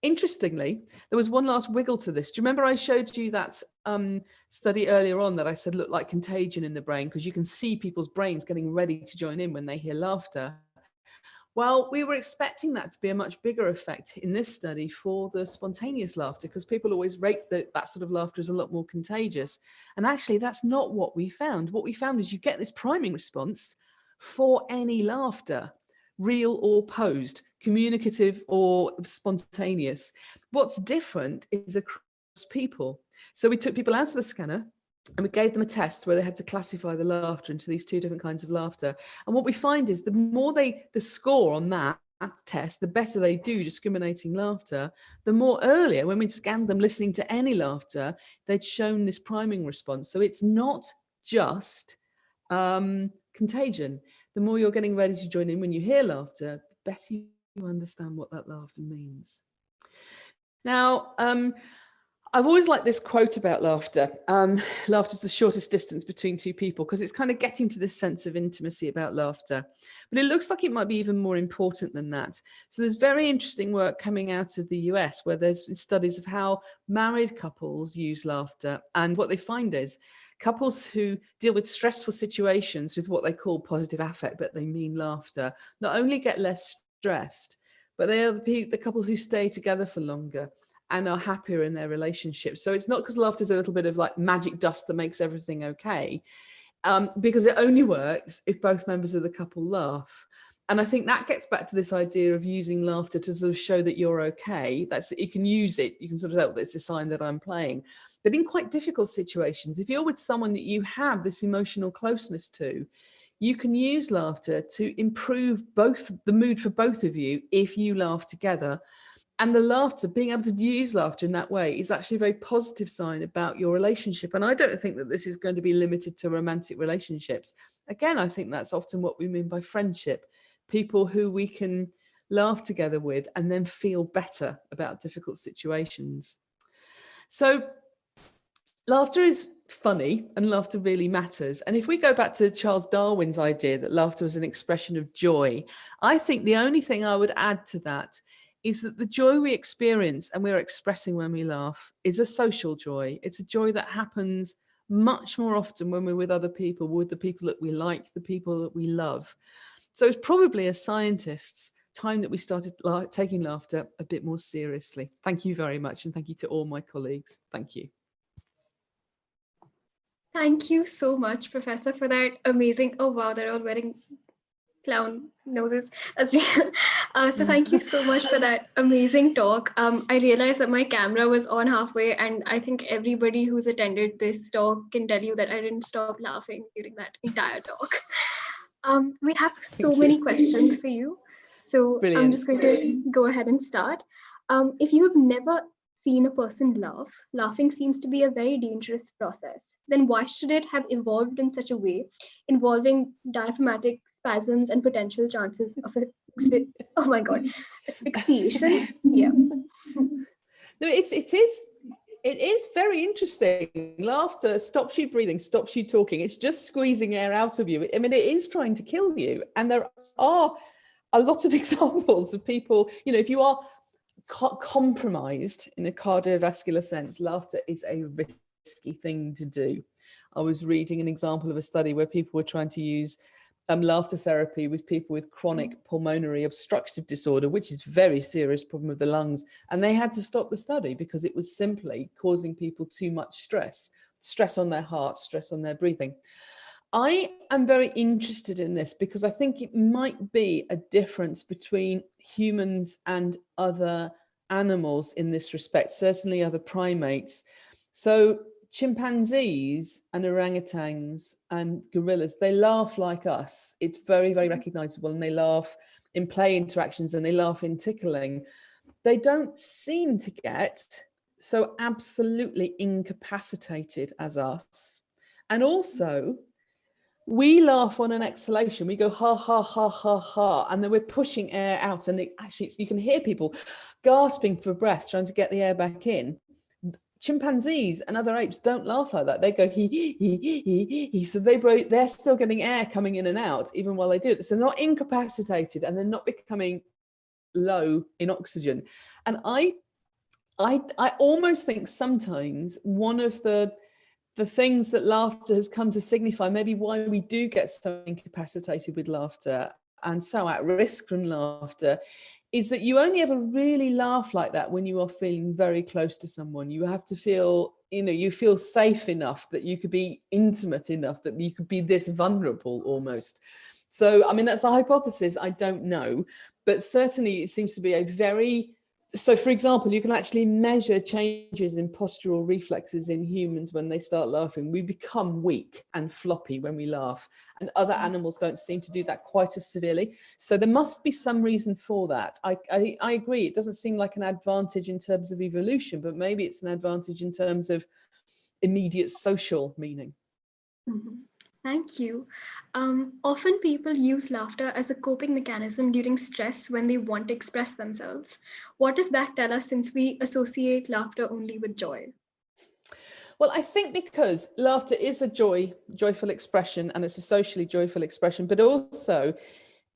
Speaker 2: Interestingly, there was one last wiggle to this. Do you remember I showed you that study earlier on that I said looked like contagion in the brain, because you can see people's brains getting ready to join in when they hear laughter? Well, we were expecting that to be a much bigger effect in this study for the spontaneous laughter, because people always rate that sort of laughter as a lot more contagious. And actually, that's not what we found. What we found is you get this priming response for any laughter, real or posed, communicative or spontaneous. What's different is across people. So we took people out of the scanner and we gave them a test where they had to classify the laughter into these two different kinds of laughter. And what we find is the more the score on that test, the better they do discriminating laughter, the more earlier, when we scanned them listening to any laughter, they'd shown this priming response. So it's not just contagion. The more you're getting ready to join in when you hear laughter, the better you understand what that laughter means. Now, I've always liked this quote about laughter. Laughter is the shortest distance between two people, because it's kind of getting to this sense of intimacy about laughter. But it looks like it might be even more important than that. So there's very interesting work coming out of the US where there's been studies of how married couples use laughter. And what they find is couples who deal with stressful situations with what they call positive affect, but they mean laughter, not only get less stressed, but they are the couples who stay together for longer and are happier in their relationships. So it's not because laughter is a little bit of like magic dust that makes everything okay, because it only works if both members of the couple laugh. And I think that gets back to this idea of using laughter to sort of show that you're okay. That's, you can use it. You can sort of say, oh, it's a sign that I'm playing. But in quite difficult situations, if you're with someone that you have this emotional closeness to, you can use laughter to improve both the mood for both of you if you laugh together. And the laughter, being able to use laughter in that way, is actually a very positive sign about your relationship. And I don't think that this is going to be limited to romantic relationships. Again, I think that's often what we mean by friendship. People who we can laugh together with and then feel better about difficult situations. So laughter is funny and laughter really matters. And if we go back to Charles Darwin's idea that laughter was an expression of joy, I think the only thing I would add to that is that the joy we experience and we're expressing when we laugh is a social joy. It's a joy that happens much more often when we're with other people, with the people that we like, the people that we love. So it's probably, as scientists, time that we started taking laughter a bit more seriously. Thank you very much. And thank you to all my colleagues. Thank you.
Speaker 1: Thank you so much, Professor, for that amazing, oh wow, they're all wearing clown noses. That's so thank you so much for that amazing talk. I realized that my camera was on halfway, and I think everybody who's attended this talk can tell you that I didn't stop laughing during that entire talk. We have so many questions for you. So
Speaker 2: Brilliant.
Speaker 1: I'm just going to go ahead and start. If you have never seen a person laugh, laughing seems to be a very dangerous process. Then why should it have evolved in such a way, involving diaphragmatic spasms and potential chances of oh my god, asphyxiation? Yeah.
Speaker 2: No, it is very interesting. Laughter stops you breathing, stops you talking. It's just squeezing air out of you. I mean, it is trying to kill you. And there are a lot of examples of people, you know, if you are compromised in a cardiovascular sense, laughter is a risky thing to do. I was reading an example of a study where people were trying to use laughter therapy with people with chronic pulmonary obstructive disorder, which is a very serious problem of the lungs. And they had to stop the study because it was simply causing people too much stress on their heart, stress on their breathing. I am very interested in this because I think it might be a difference between humans and other animals in this respect, certainly other primates. So chimpanzees and orangutans and gorillas, they laugh like us. It's very, very recognizable, and they laugh in play interactions and they laugh in tickling. They don't seem to get so absolutely incapacitated as us. And also, we laugh on an exhalation. We go ha, ha, ha, ha, ha, and then we're pushing air out. And actually, you can hear people gasping for breath, trying to get the air back in. Chimpanzees and other apes don't laugh like that. They go he. So they're still getting air coming in and out even while they do it. So they're not incapacitated and they're not becoming low in oxygen. And I almost think sometimes one of the things that laughter has come to signify, maybe why we do get so incapacitated with laughter and so at risk from laughter, is that you only ever really laugh like that when you are feeling very close to someone. You have to feel, you feel safe enough that you could be intimate enough that you could be this vulnerable almost. So, I mean, that's a hypothesis. I don't know, but certainly it seems to be a very... So, for example, you can actually measure changes in postural reflexes in humans when they start laughing. We become weak and floppy when we laugh, and other animals don't seem to do that quite as severely. So there must be some reason for that. I agree. It doesn't seem like an advantage in terms of evolution, but maybe it's an advantage in terms of immediate social meaning.
Speaker 1: Mm-hmm. Thank you. Often people use laughter as a coping mechanism during stress when they want to express themselves. What does that tell us, since we associate laughter only with joy?
Speaker 2: Well, I think because laughter is a joyful expression, and it's a socially joyful expression, but also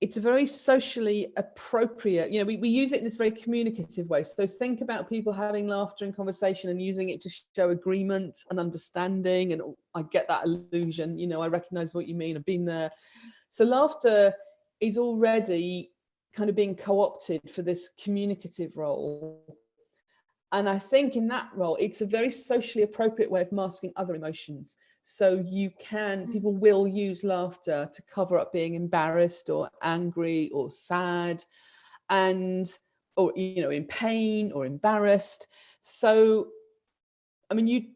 Speaker 2: it's a very socially appropriate, we use it in this very communicative way. So think about people having laughter in conversation and using it to show agreement and understanding. And I get that illusion, I recognize what you mean. I've been there. So laughter is already kind of being co-opted for this communicative role. And I think in that role, it's a very socially appropriate way of masking other emotions. So people will use laughter to cover up being embarrassed or angry or sad or in pain or embarrassed. So, I mean,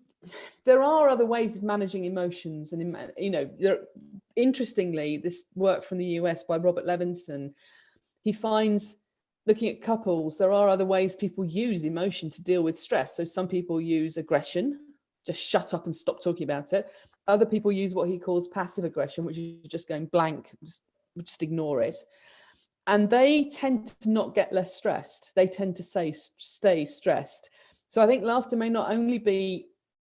Speaker 2: there are other ways of managing emotions. And, interestingly, this work from the US by Robert Levinson, he finds, looking at couples, there are other ways people use emotion to deal with stress. So some people use aggression, just shut up and stop talking about it. Other people use what he calls passive aggression, which is just going blank, just ignore it. And they tend to not get less stressed. They tend to stay stressed. So I think laughter may not only be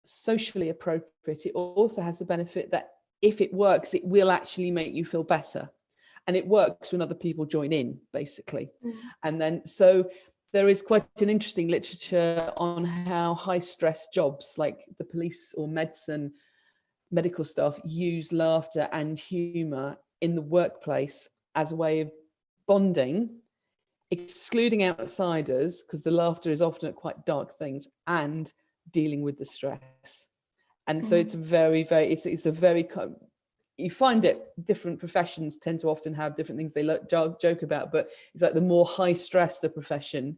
Speaker 2: socially appropriate, it also has the benefit that if it works, it will actually make you feel better. And it works when other people join in, basically. And then, so there is quite an interesting literature on how high stress jobs like the police or medical staff use laughter and humor in the workplace as a way of bonding, excluding outsiders, because the laughter is often at quite dark things, and dealing with the stress. And so it's very, very, it's a very, you find it, different professions tend to often have different things they joke about, but it's like the more high stress the profession,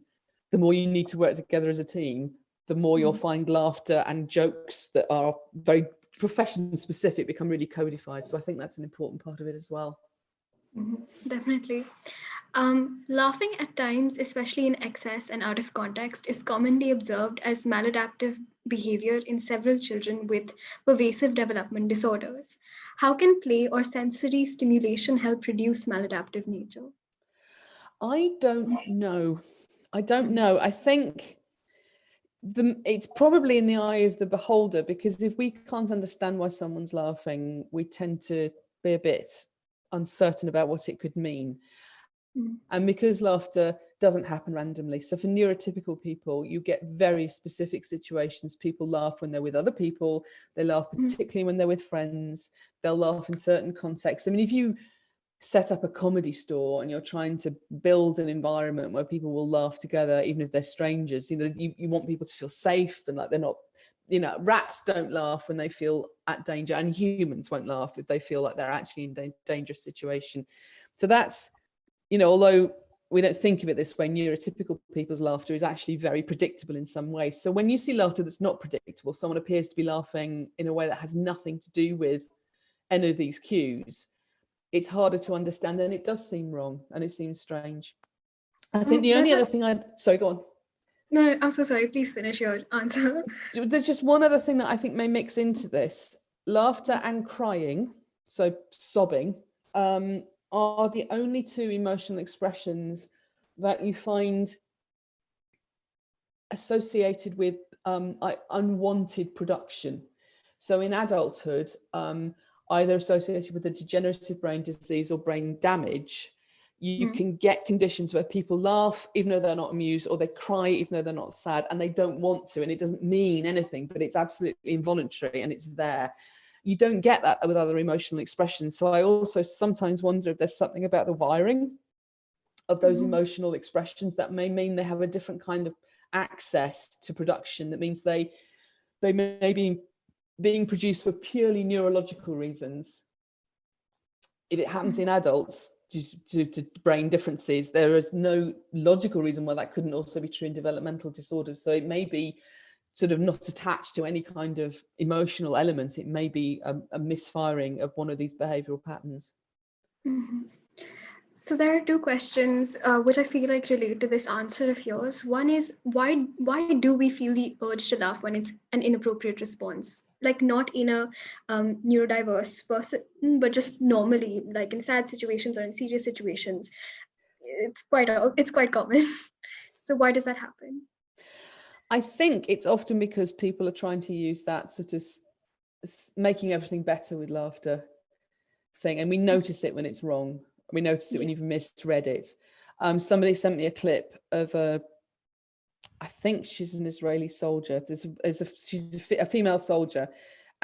Speaker 2: the more you need to work together as a team, the more you'll find laughter and jokes that are very profession specific become really codified. So I think that's an important part of it as well.
Speaker 1: Definitely. Laughing at times, especially in excess and out of context, is commonly observed as maladaptive behavior in several children with pervasive development disorders. How can play or sensory stimulation help reduce maladaptive nature?
Speaker 2: I don't know. I think it's probably in the eye of the beholder, because if we can't understand why someone's laughing, we tend to be a bit uncertain about what it could mean. And because laughter doesn't happen randomly, so for neurotypical people, you get very specific situations. People laugh when they're with other people, they laugh particularly when they're with friends, they'll laugh in certain contexts. I mean, if you set up a comedy store and you're trying to build an environment where people will laugh together, even if they're strangers, you want people to feel safe and like they're not, rats don't laugh when they feel at danger, and humans won't laugh if they feel like they're actually in a dangerous situation. So that's, although we don't think of it this way, neurotypical people's laughter is actually very predictable in some ways. So when you see laughter that's not predictable, someone appears to be laughing in a way that has nothing to do with any of these cues, it's harder to understand, and it does seem wrong and it seems strange. I think the only other thing sorry, go on.
Speaker 1: No, I'm so sorry. Please finish your answer.
Speaker 2: There's just one other thing that I think may mix into this. Laughter and crying, so sobbing, are the only two emotional expressions that you find associated with unwanted production. So in adulthood, either associated with a degenerative brain disease or brain damage, you can get conditions where people laugh even though they're not amused, or they cry even though they're not sad, and they don't want to, and it doesn't mean anything, but it's absolutely involuntary and it's there. You don't get that with other emotional expressions. So I also sometimes wonder if there's something about the wiring of those emotional expressions that may mean they have a different kind of access to production. That means they may be being produced for purely neurological reasons. If it happens in adults due to brain differences, there is no logical reason why that couldn't also be true in developmental disorders. So it may be sort of not attached to any kind of emotional element. It may be a misfiring of one of these behavioral patterns.
Speaker 1: So there are two questions which I feel like relate to this answer of yours. One is, why do we feel the urge to laugh when it's an inappropriate response? Like not in a neurodiverse person, but just normally, like in sad situations or in serious situations. It's quite common. So why does that happen?
Speaker 2: I think it's often because people are trying to use that sort of making everything better with laughter thing, and we notice it when it's wrong. We notice it when you've misread it. Somebody sent me a clip of I think she's an Israeli soldier. She's a female soldier,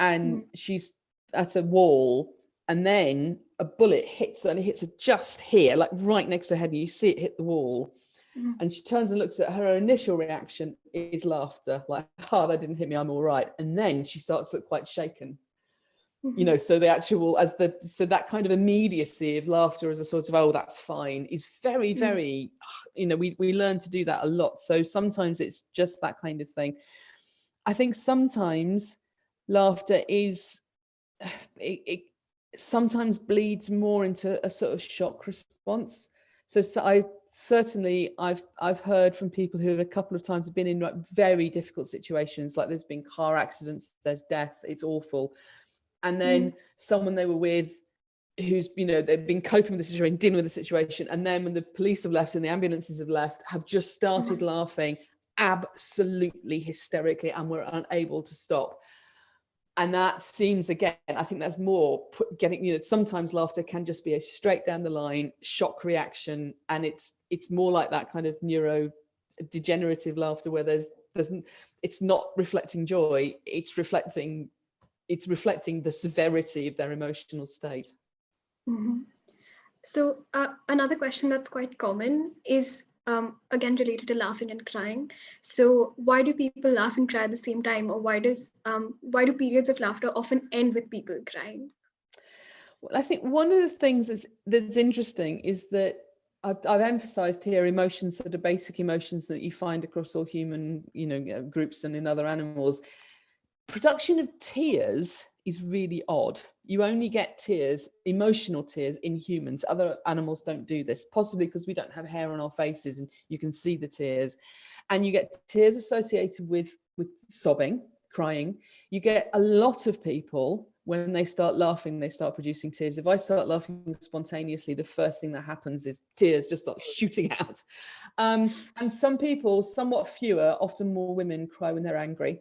Speaker 2: and she's at a wall, and then a bullet hits her, and it hits her just here, like right next to her head, and you see it hit the wall. And she turns and looks at her initial reaction is laughter, like, oh, that didn't hit me, I'm all right. And then she starts to look quite shaken. So the actual, so that kind of immediacy of laughter as a sort of, oh, that's fine, is very, very, we learn to do that a lot. So sometimes it's just that kind of thing. I think sometimes laughter is, it sometimes bleeds more into a sort of shock response. So I've heard from people who a couple of times have been in like very difficult situations, like there's been car accidents, there's death, it's awful. And then someone they were with who's, they've been coping with the situation, dealing with the situation. And then when the police have left and the ambulances have left, have just started laughing absolutely hysterically and were unable to stop. And that seems, again, I think that's more getting, sometimes laughter can just be a straight down the line shock reaction. And it's more like that kind of neurodegenerative laughter where it's not reflecting joy, it's reflecting the severity of their emotional state.
Speaker 1: So another question that's quite common is, again, related to laughing and crying. So why do people laugh and cry at the same time? Or why do periods of laughter often end with people crying?
Speaker 2: Well, I think one of the things that's interesting is that I've emphasized here emotions that are basic emotions that you find across all human, groups and in other animals. Production of tears is really odd. You only get tears, emotional tears, in humans. Other animals don't do this, possibly because we don't have hair on our faces and you can see the tears. And you get tears associated with sobbing, crying. You get a lot of people, when they start laughing, they start producing tears. If I start laughing spontaneously, the first thing that happens is tears just start shooting out. And some people, somewhat fewer, often more women, cry when they're angry.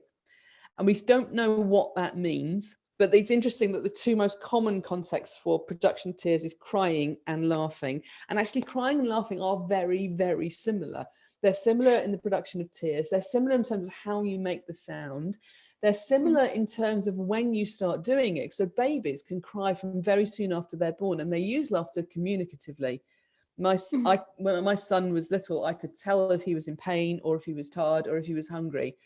Speaker 2: And we don't know what that means, but it's interesting that the two most common contexts for production of tears is crying and laughing. And actually crying and laughing are very, very similar. They're similar in the production of tears. They're similar in terms of how you make the sound. They're similar in terms of when you start doing it. So babies can cry from very soon after they're born, and they use laughter communicatively. When my son was little, I could tell if he was in pain or if he was tired or if he was hungry.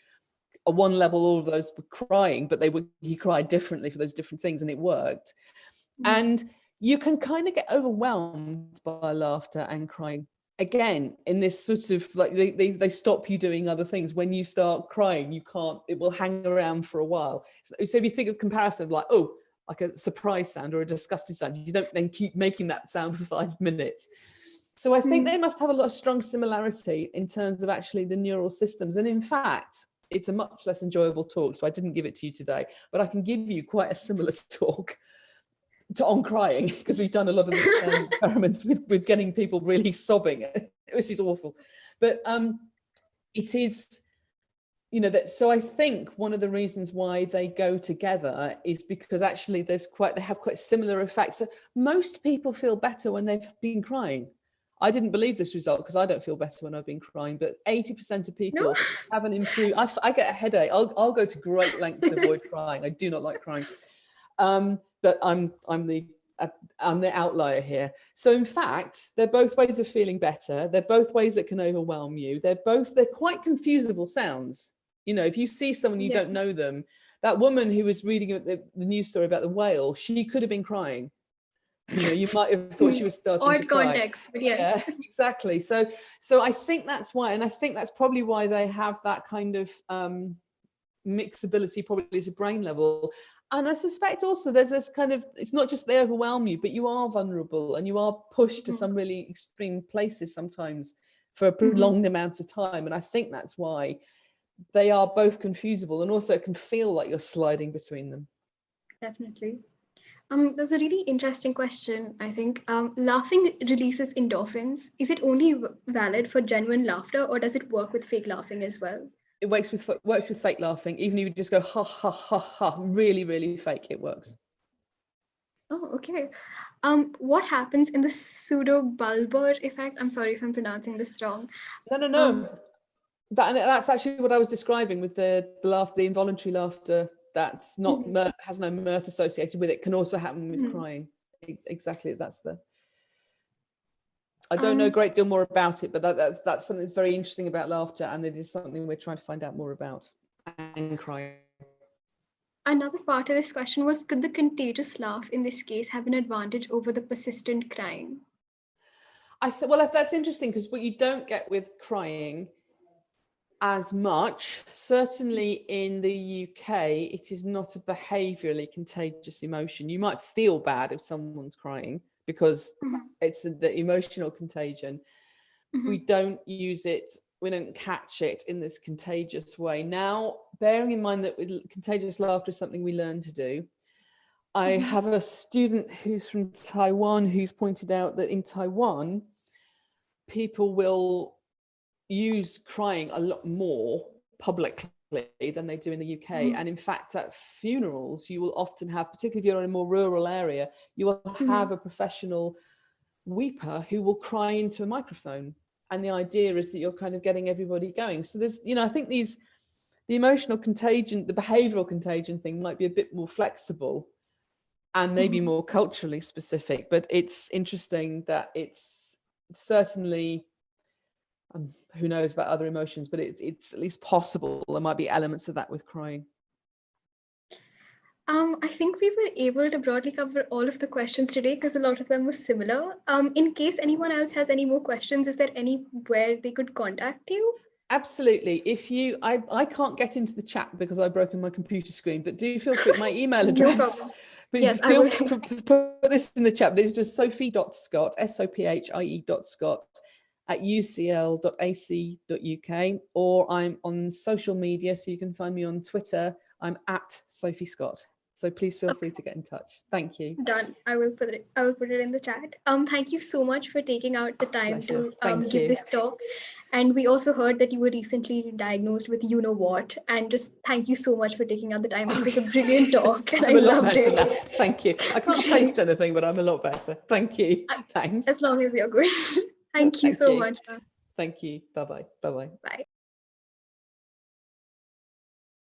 Speaker 2: At one level, all of those were crying, but he cried differently for those different things, and it worked. And you can kind of get overwhelmed by laughter and crying. Again, in this sort of like they stop you doing other things. When you start crying, it will hang around for a while. So if you think of comparison of like a surprise sound or a disgusting sound, you don't then keep making that sound for 5 minutes. So I think they must have a lot of strong similarity in terms of actually the neural systems. And in fact, it's a much less enjoyable talk, so I didn't give it to you today, but I can give you quite a similar talk on crying, because we've done a lot of the same experiments with getting people really sobbing, which is awful. But it is, so I think one of the reasons why they go together is because actually they have quite similar effects. So most people feel better when they've been crying. I didn't believe this result because I don't feel better when I've been crying, but 80% of people haven't improved. I get a headache. I'll go to great lengths to avoid crying. I do not like crying. But I'm the outlier here. So in fact, they're both ways of feeling better. They're both ways that can overwhelm you. They're quite confusable sounds. If you see someone you don't know them, that woman who was reading the news story about the whale, she could have been crying. You might have thought she was starting to cry.
Speaker 1: Context, but yes.
Speaker 2: Yeah, exactly. So I think that's why, and I think that's probably why they have that kind of mixability, probably at a brain level. And I suspect also there's this kind of, it's not just they overwhelm you, but you are vulnerable and you are pushed to some really extreme places sometimes for a prolonged amount of time. And I think that's why they are both confusable, and also it can feel like you're sliding between them.
Speaker 1: Definitely. There's a really interesting question, I think. Laughing releases endorphins. Is it only valid for genuine laughter, or does it work with fake laughing as well?
Speaker 2: It works with fake laughing. Even if you just go ha ha ha ha, really, really fake, it works.
Speaker 1: Oh, okay. What happens in the Pseudo-Balboa effect? I'm sorry if I'm pronouncing this wrong.
Speaker 2: No. That's actually what I was describing with the involuntary laughter. That's not has no mirth associated with it. Can also happen with crying. Exactly. I don't know a great deal more about it, but that's something that's very interesting about laughter, and it is something we're trying to find out more about. And crying.
Speaker 1: Another part of this question was, could the contagious laugh in this case have an advantage over the persistent crying?
Speaker 2: Well, that's interesting, because what you don't get with crying as much, certainly in the UK, it is not a behaviourally contagious emotion. You might feel bad if someone's crying because it's the emotional contagion. We don't use it, we don't catch it in this contagious way. Now, bearing in mind that with contagious laughter is something we learn to do, I have a student who's from Taiwan who's pointed out that in Taiwan, people will use crying a lot more publicly than they do in the UK. And in fact, at funerals, you will often have, particularly if you're in a more rural area, you will have a professional weeper who will cry into a microphone. And the idea is that you're kind of getting everybody going. So there's, I think the emotional contagion, the behavioral contagion thing might be a bit more flexible and maybe more culturally specific, but it's interesting that it's certainly, who knows about other emotions, but it's at least possible there might be elements of that with crying.
Speaker 1: I think we were able to broadly cover all of the questions today because a lot of them were similar. In case anyone else has any more questions, is there anywhere they could contact you?
Speaker 2: Absolutely. If you, I can't get into the chat because I've broken my computer screen, but do feel free, my email
Speaker 1: No
Speaker 2: address,
Speaker 1: problem.
Speaker 2: but
Speaker 1: Yes, I
Speaker 2: feel
Speaker 1: will.
Speaker 2: free to put this in the chat, but it's just sophie.scott, sophie.scott at ucl.ac.uk, or I'm on social media, so you can find me on Twitter. I'm at Sophie Scott. So please feel free to get in touch. Thank you.
Speaker 1: Done. I will put it in the chat. Thank you so much for taking out the time
Speaker 2: Pleasure.
Speaker 1: to
Speaker 2: Thank
Speaker 1: give
Speaker 2: you.
Speaker 1: this talk. And we also heard that you were recently diagnosed with you know what. And just thank you so much for taking out the time. It was a brilliant talk, and I
Speaker 2: I'm a lot
Speaker 1: loved
Speaker 2: better
Speaker 1: it.
Speaker 2: now. Thank you. I can't taste anything, but I'm a lot better. Thank you. Thanks.
Speaker 1: As long as you're good. Thank you so much.
Speaker 2: Thank you. Bye-bye. Bye-bye.
Speaker 1: Bye.